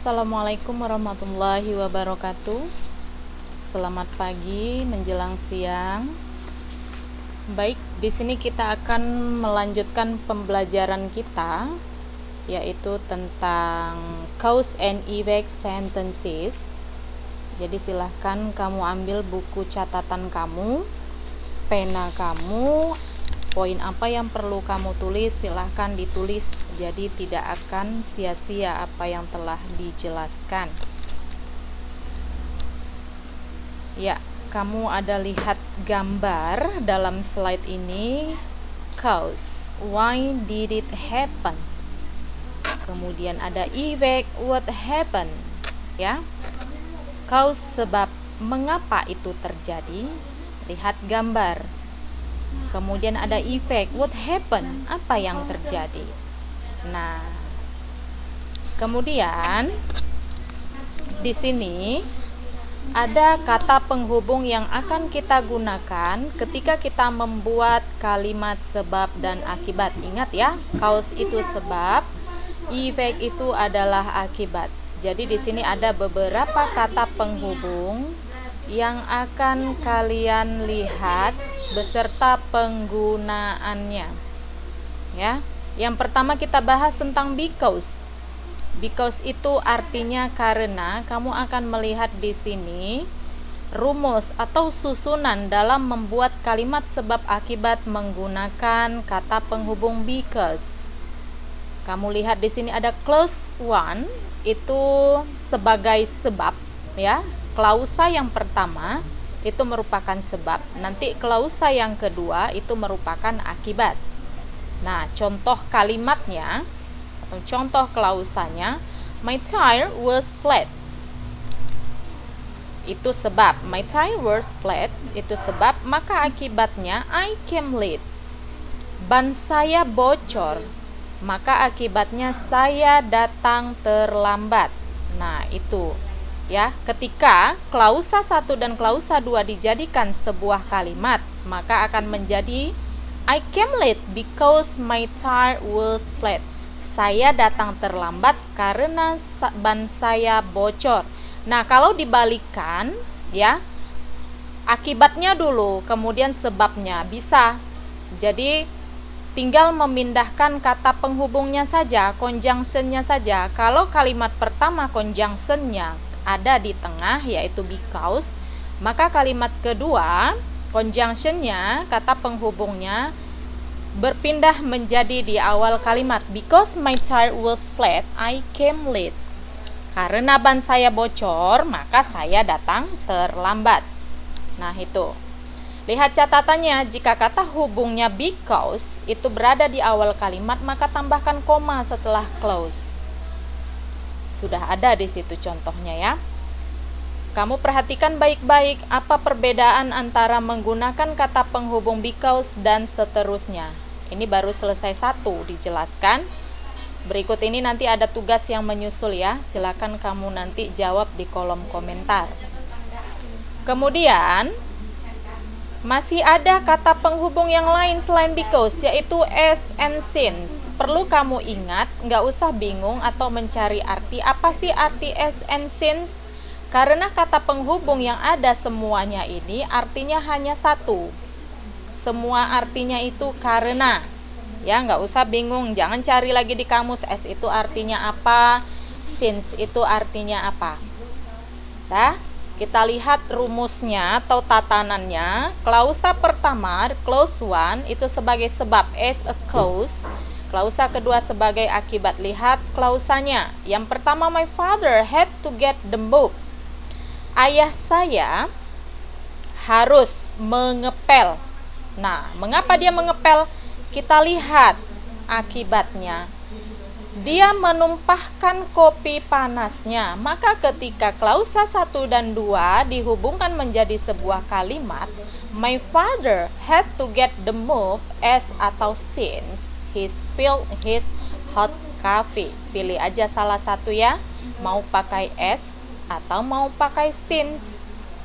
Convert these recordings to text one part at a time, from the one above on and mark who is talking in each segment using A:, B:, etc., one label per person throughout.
A: Assalamualaikum warahmatullahi wabarakatuh. Selamat pagi menjelang siang. Baik, di sini kita akan melanjutkan pembelajaran kita, yaitu tentang cause and effect sentences. Jadi silahkan kamu ambil buku catatan kamu, pena kamu, poin apa yang perlu kamu tulis silahkan ditulis, jadi tidak akan sia-sia apa yang telah dijelaskan. Ya, kamu ada lihat gambar dalam slide ini. Cause, why did it happen? Kemudian ada effect, what happened? Ya, cause, sebab, mengapa itu terjadi. Lihat gambar. Kemudian ada effect, what happened, apa yang terjadi. Nah, kemudian di sini ada kata penghubung yang akan kita gunakan ketika kita membuat kalimat sebab dan akibat. Ingat ya, cause itu sebab, effect itu adalah akibat. Jadi di sini ada beberapa kata penghubung yang akan kalian lihat beserta penggunaannya. Ya. Yang pertama kita bahas tentang because. Because itu artinya karena. Kamu akan melihat di sini rumus atau susunan dalam membuat kalimat sebab akibat menggunakan kata penghubung because. Kamu lihat di sini ada clause 1 itu sebagai sebab, ya. Klausa yang pertama itu merupakan sebab, nanti klausa yang kedua itu merupakan akibat. Nah, contoh kalimatnya atau contoh klausanya, my tire was flat. Itu sebab, my tire was flat itu sebab, maka akibatnya I came late. Ban saya bocor, maka akibatnya saya datang terlambat. Nah, itu ya, ketika klausa 1 dan klausa 2 dijadikan sebuah kalimat, maka akan menjadi I came late because my tire was flat. Saya datang terlambat karena ban saya bocor. Nah, kalau dibalikan ya, akibatnya dulu kemudian sebabnya bisa. Jadi tinggal memindahkan kata penghubungnya saja, conjunctionnya saja. Kalau kalimat pertama conjunctionnya ada di tengah yaitu because, maka kalimat kedua conjunctionnya, kata penghubungnya berpindah menjadi di awal kalimat. Because my tire was flat, I came late. Karena ban saya bocor, maka saya datang terlambat. Nah, itu. Lihat catatannya, jika kata hubungnya because itu berada di awal kalimat, maka tambahkan koma setelah clause. Sudah ada di situ contohnya ya. Kamu perhatikan baik-baik apa perbedaan antara menggunakan kata penghubung because dan seterusnya. Ini baru selesai satu dijelaskan. Berikut ini nanti ada tugas yang menyusul ya. Silakan kamu nanti jawab di kolom komentar. Kemudian masih ada kata penghubung yang lain selain because, yaitu as and since. Perlu kamu ingat, nggak usah bingung atau mencari arti. Apa sih arti as and since? Karena kata penghubung yang ada semuanya ini artinya hanya satu. Semua artinya itu karena. Ya, nggak usah bingung, jangan cari lagi di kamus as itu artinya apa, since itu artinya apa. Nah, kita lihat rumusnya atau tatanannya. Klausa pertama, clause 1 itu sebagai sebab, as a cause. Klausa kedua sebagai akibat. Lihat klausanya. Yang pertama, my father had to get the book. Ayah saya harus mengepel. Nah, mengapa dia mengepel? Kita lihat akibatnya. Dia menumpahkan kopi panasnya. Maka ketika klausa 1 dan 2 dihubungkan menjadi sebuah kalimat, my father had to get the move as atau since he spilled his hot coffee. Pilih aja salah satu ya, mau pakai as atau mau pakai since.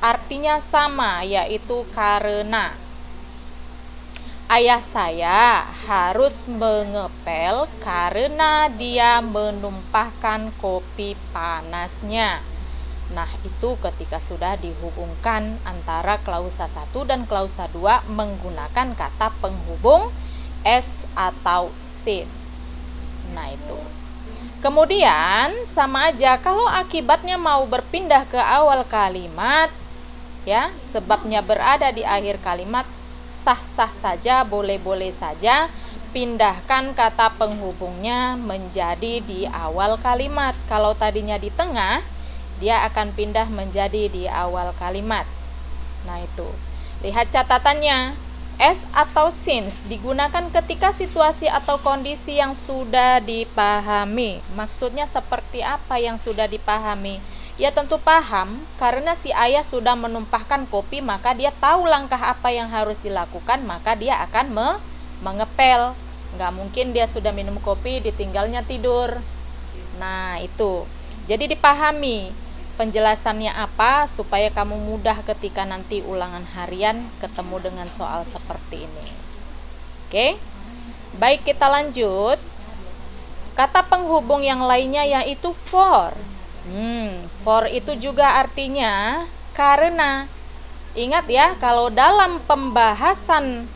A: Artinya sama, yaitu karena. Ayah saya harus mengepel karena dia menumpahkan kopi panasnya. Nah, itu ketika sudah dihubungkan antara klausa 1 dan klausa 2 menggunakan kata penghubung s atau since. Nah, itu. Kemudian sama aja kalau akibatnya mau berpindah ke awal kalimat, ya, sebabnya berada di akhir kalimat, sah-sah saja, boleh-boleh saja pindahkan kata penghubungnya menjadi di awal kalimat. Kalau tadinya di tengah, dia akan pindah menjadi di awal kalimat. Nah, itu. Lihat catatannya. As atau since digunakan ketika situasi atau kondisi yang sudah dipahami. Maksudnya seperti apa yang sudah dipahami? Ya tentu paham, karena si ayah sudah menumpahkan kopi, maka dia tahu langkah apa yang harus dilakukan, maka dia akan mengepel. Nggak mungkin dia sudah minum kopi, ditinggalnya tidur. Nah, itu. Jadi dipahami penjelasannya apa supaya kamu mudah ketika nanti ulangan harian ketemu dengan soal seperti ini. Oke? Baik, kita lanjut. Kata penghubung yang lainnya yaitu for. For itu juga artinya karena. Ingat ya, kalau dalam pembahasan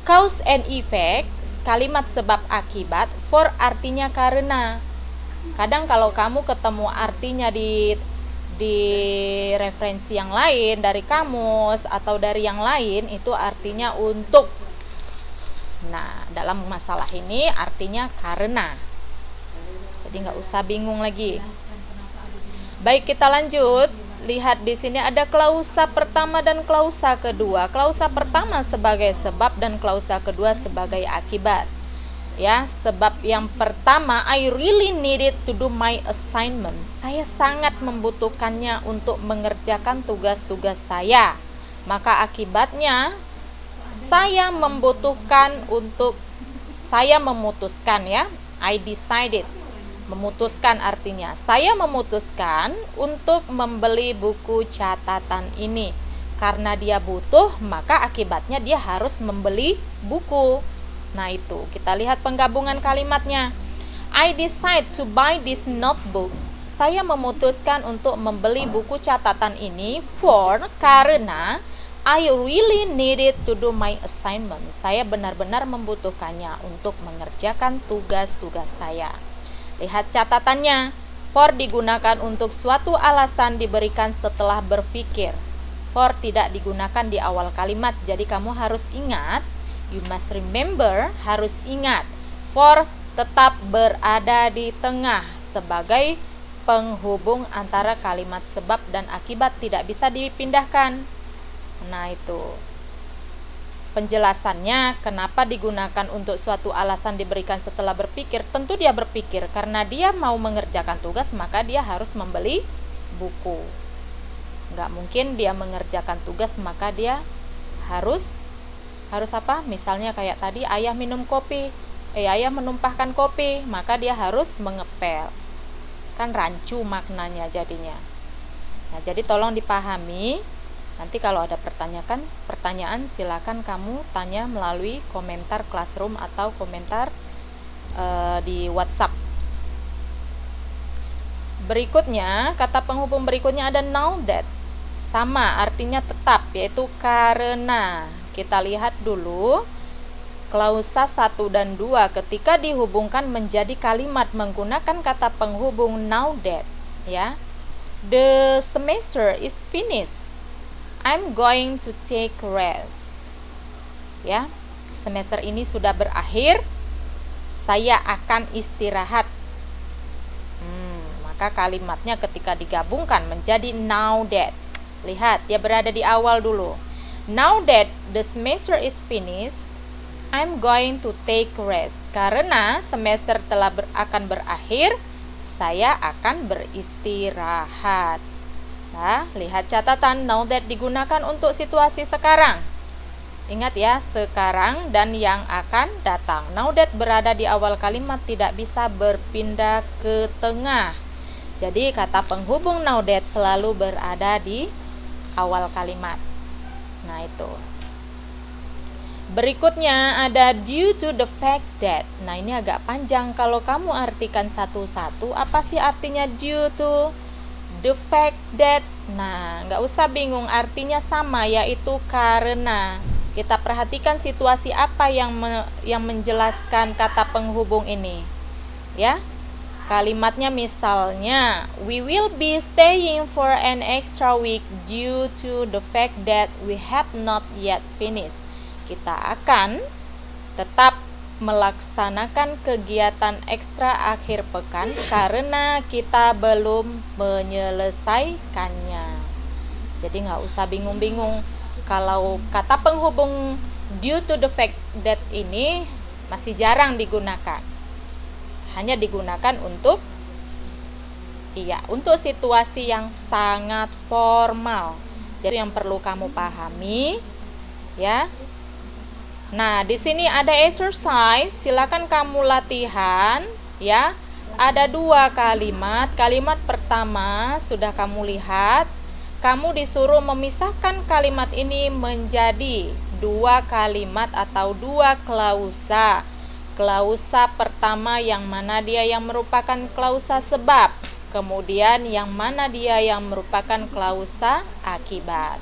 A: cause and effect, kalimat sebab akibat, for artinya karena. Kadang kalau kamu ketemu artinya di referensi yang lain, dari kamus atau dari yang lain, itu artinya untuk. Nah, dalam masalah ini artinya karena. Jadi nggak usah bingung lagi. Baik, kita lanjut. Lihat di sini ada klausa pertama dan klausa kedua. Klausa pertama sebagai sebab dan klausa kedua sebagai akibat. Ya, sebab yang pertama, I really needed to do my assignment. Saya sangat membutuhkannya untuk mengerjakan tugas-tugas saya. Maka akibatnya saya memutuskan ya. I decided. Memutuskan artinya saya memutuskan untuk membeli buku catatan ini. Karena dia butuh, maka akibatnya dia harus membeli buku. Nah, itu kita lihat penggabungan kalimatnya. I decide to buy this notebook. Saya memutuskan untuk membeli buku catatan ini karena I really needed to do my assignment. Saya benar-benar membutuhkannya untuk mengerjakan tugas-tugas saya. Lihat catatannya. For digunakan untuk suatu alasan diberikan setelah berpikir. For tidak digunakan di awal kalimat. Jadi kamu harus ingat, you must remember, harus ingat, for tetap berada di tengah sebagai penghubung antara kalimat sebab dan akibat, tidak bisa dipindahkan. Nah, itu penjelasannya kenapa digunakan untuk suatu alasan diberikan setelah berpikir. Tentu dia berpikir karena dia mau mengerjakan tugas, maka dia harus membeli buku. Nggak mungkin dia mengerjakan tugas maka dia harus apa? Misalnya kayak tadi ayah minum kopi, ayah menumpahkan kopi, maka dia harus mengepel. Kan rancu maknanya jadinya. Nah, jadi tolong dipahami. Nanti kalau ada pertanyaan silakan kamu tanya melalui komentar Classroom atau komentar di WhatsApp. Berikutnya, kata penghubung berikutnya ada now that. Sama, artinya tetap, yaitu karena. Kita lihat dulu klausa 1 dan 2 ketika dihubungkan menjadi kalimat menggunakan kata penghubung now that, ya. The semester is finished. I'm going to take rest. Ya, semester ini sudah berakhir. Saya akan istirahat. Maka kalimatnya ketika digabungkan menjadi now that. Lihat, dia berada di awal dulu. Now that the semester is finished, I'm going to take rest. Karena semester telah akan berakhir, saya akan beristirahat. Nah, lihat catatan, now that digunakan untuk situasi sekarang. Ingat ya, sekarang dan yang akan datang. Now that berada di awal kalimat, tidak bisa berpindah ke tengah. Jadi kata penghubung now that selalu berada di awal kalimat. Nah, itu. Berikutnya ada due to the fact that. Nah, ini agak panjang kalau kamu artikan satu-satu. Apa sih artinya due to? The fact that. Nah, nggak usah bingung, artinya sama, yaitu karena. Kita perhatikan situasi apa yang menjelaskan kata penghubung ini. Ya. Kalimatnya misalnya, we will be staying for an extra week due to the fact that we have not yet finished. Kita akan tetap melaksanakan kegiatan ekstra akhir pekan karena kita belum menyelesaikannya. Jadi nggak usah bingung-bingung. Kalau kata penghubung due to the fact that ini masih jarang digunakan. Hanya digunakan untuk situasi yang sangat formal. Jadi yang perlu kamu pahami, ya. Nah, di sini ada exercise, silakan kamu latihan, ya. Ada 2 kalimat. Kalimat pertama sudah kamu lihat. Kamu disuruh memisahkan kalimat ini menjadi 2 kalimat atau 2 klausa. Klausa pertama yang mana dia yang merupakan klausa sebab, kemudian yang mana dia yang merupakan klausa akibat.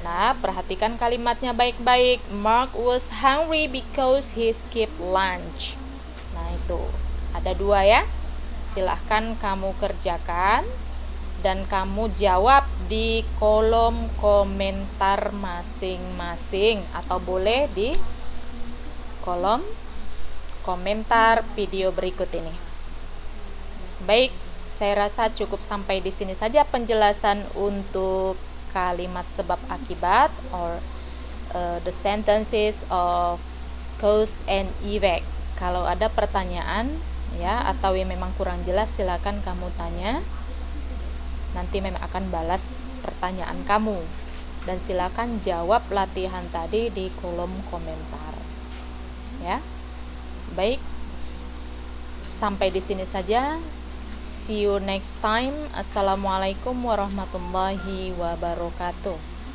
A: Nah, perhatikan kalimatnya baik-baik. Mark was hungry because he skipped lunch. Nah, itu ada 2 ya. Silahkan kamu kerjakan dan kamu jawab di kolom komentar masing-masing atau boleh di kolom komentar video berikut ini. Baik, saya rasa cukup sampai di sini saja penjelasan untuk kalimat sebab akibat or the sentences of cause and effect. Kalau ada pertanyaan ya atau yang memang kurang jelas, silakan kamu tanya. Nanti memang akan balas pertanyaan kamu dan silakan jawab latihan tadi di kolom komentar. Ya. Baik. Sampai di sini saja. See you next time. Assalamualaikum warahmatullahi wabarakatuh.